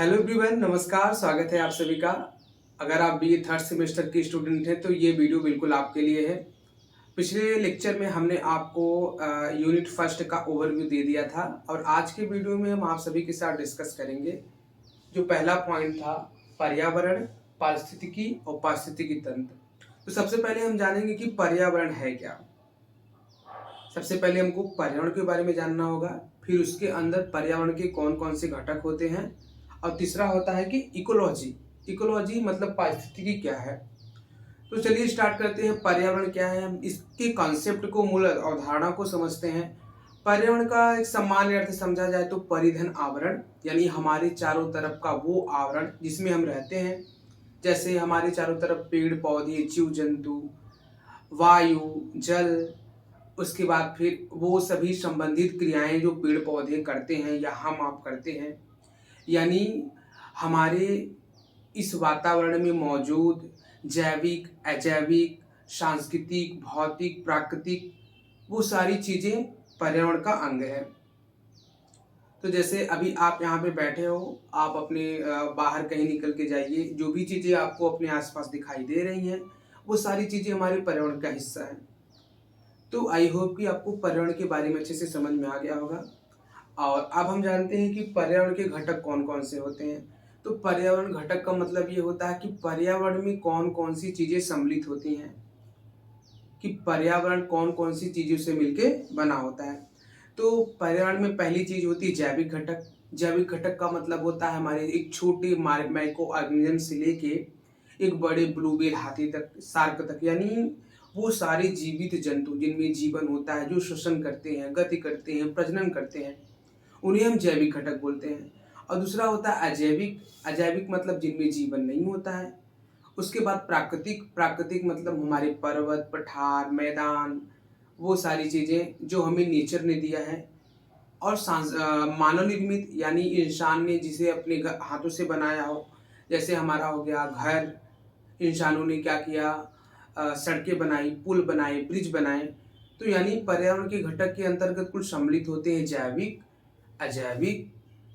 Hello everyone, नमस्कार। स्वागत है आप सभी का। अगर आप बीए थर्ड सेमेस्टर के स्टूडेंट हैं तो ये वीडियो बिल्कुल आपके लिए है। पिछले लेक्चर में हमने आपको यूनिट फर्स्ट का ओवरव्यू दे दिया था और आज के वीडियो में हम आप सभी के साथ डिस्कस करेंगे। जो पहला पॉइंट था पर्यावरण, पारिस्थितिकी और पारिस्थितिकी तंत्र। तो सबसे पहले हम जानेंगे कि पर्यावरण है क्या। सबसे पहले हमको पर्यावरण के बारे में जानना होगा, फिर उसके अंदर पर्यावरण के कौन कौन से घटक होते हैं, और तीसरा होता है कि इकोलॉजी। इकोलॉजी मतलब पारिस्थितिकी क्या है। तो चलिए स्टार्ट करते हैं। पर्यावरण क्या है, हम इसके कॉन्सेप्ट को, मूल अवधारणा को समझते हैं। पर्यावरण का एक सामान्य अर्थ समझा जाए तो परिधन आवरण, यानी हमारे चारों तरफ का वो आवरण जिसमें हम रहते हैं। जैसे हमारे चारों तरफ पेड़ पौधे, जीव जंतु, वायु, जल, उसके बाद फिर वो सभी संबंधित क्रियाएं जो पेड़ पौधे करते हैं या हम आप करते हैं, यानी हमारे इस वातावरण में मौजूद जैविक, अजैविक, सांस्कृतिक, भौतिक, प्राकृतिक, वो सारी चीज़ें पर्यावरण का अंग है। तो जैसे अभी आप यहाँ पे बैठे हो, आप अपने बाहर कहीं निकल के जाइए, जो भी चीज़ें आपको अपने आसपास दिखाई दे रही हैं वो सारी चीज़ें हमारे पर्यावरण का हिस्सा हैं। तो आई होप कि आपको पर्यावरण के बारे में अच्छे से समझ में आ गया होगा। और अब हम जानते हैं कि पर्यावरण के घटक कौन कौन से होते हैं। तो पर्यावरण घटक का मतलब ये होता है कि पर्यावरण में कौन कौन सी चीज़ें सम्मिलित होती हैं, कि पर्यावरण कौन कौन सी चीज़ों से मिलके बना होता है। तो पर्यावरण में पहली चीज़ होती है जैविक घटक। जैविक घटक का मतलब होता है हमारे एक छोटे माइक्रो ऑर्गेनिज्म से लेके एक बड़े ब्लूवेल हाथी तक, शार्क तक, यानी वो सारे जीवित जंतु जिनमें जीवन होता है, जो श्वसन करते हैं, गति करते हैं, प्रजनन करते हैं, उन्हें हम जैविक घटक बोलते हैं। और दूसरा होता है अजैविक। अजैविक मतलब जिनमें जीवन नहीं होता है। उसके बाद प्राकृतिक। प्राकृतिक मतलब हमारे पर्वत, पठार, मैदान, वो सारी चीज़ें जो हमें नेचर ने दिया है। और मानव निर्मित, यानी इंसान ने जिसे अपने हाथों से बनाया हो। जैसे हमारा हो गया घर, इंसानों ने क्या किया, सड़कें बनाई, पुल बनाए, ब्रिज बनाए। तो यानी पर्यावरण के घटक के अंतर्गत कुल सम्मिलित होते हैं जैविक, अजैविक,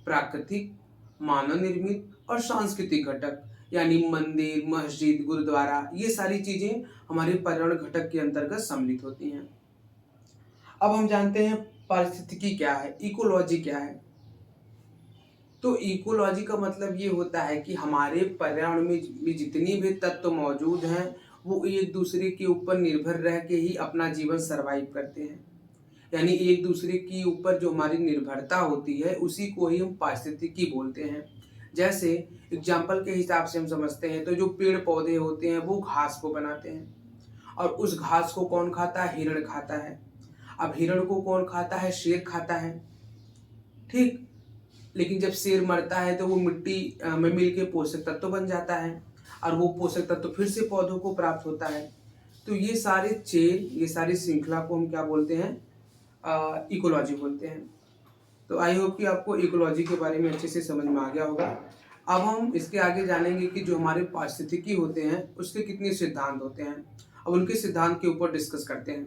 प्राकृतिक, मानव निर्मित और सांस्कृतिक घटक, यानी मंदिर, मस्जिद, गुरुद्वारा, ये सारी चीजें हमारे पर्यावरण घटक के अंतर्गत सम्मिलित होती हैं। अब हम जानते हैं पारिस्थितिकी क्या है, इकोलॉजी क्या है। तो इकोलॉजी का मतलब ये होता है कि हमारे पर्यावरण में भी जितनी भी तत्व मौजूद हैं वो एक दूसरे के ऊपर निर्भर रह के ही अपना जीवन सरवाइव करते हैं। यानी एक दूसरे के ऊपर जो हमारी निर्भरता होती है उसी को ही हम पारिस्थितिकी बोलते हैं। जैसे एग्जाम्पल के हिसाब से हम समझते हैं तो जो पेड़ पौधे होते हैं वो घास को बनाते हैं, और उस घास को कौन खाता है, हिरण खाता है। अब हिरण को कौन खाता है, शेर खाता है, ठीक। लेकिन जब शेर मरता है तो वो मिट्टी में मिल के पोषक तत्व बन जाता है, और वो पोषक तत्व फिर से पौधों को प्राप्त होता है। तो ये सारे चेन, ये सारी श्रृंखला को हम क्या बोलते हैं, इकोलॉजी बोलते हैं। तो आई होप कि आपको इकोलॉजी के बारे में अच्छे से समझ में आ गया होगा। अब हम इसके आगे जानेंगे कि जो हमारे पारिस्थितिकी होते हैं उसके कितने सिद्धांत होते हैं। अब उनके सिद्धांत के ऊपर डिस्कस करते हैं।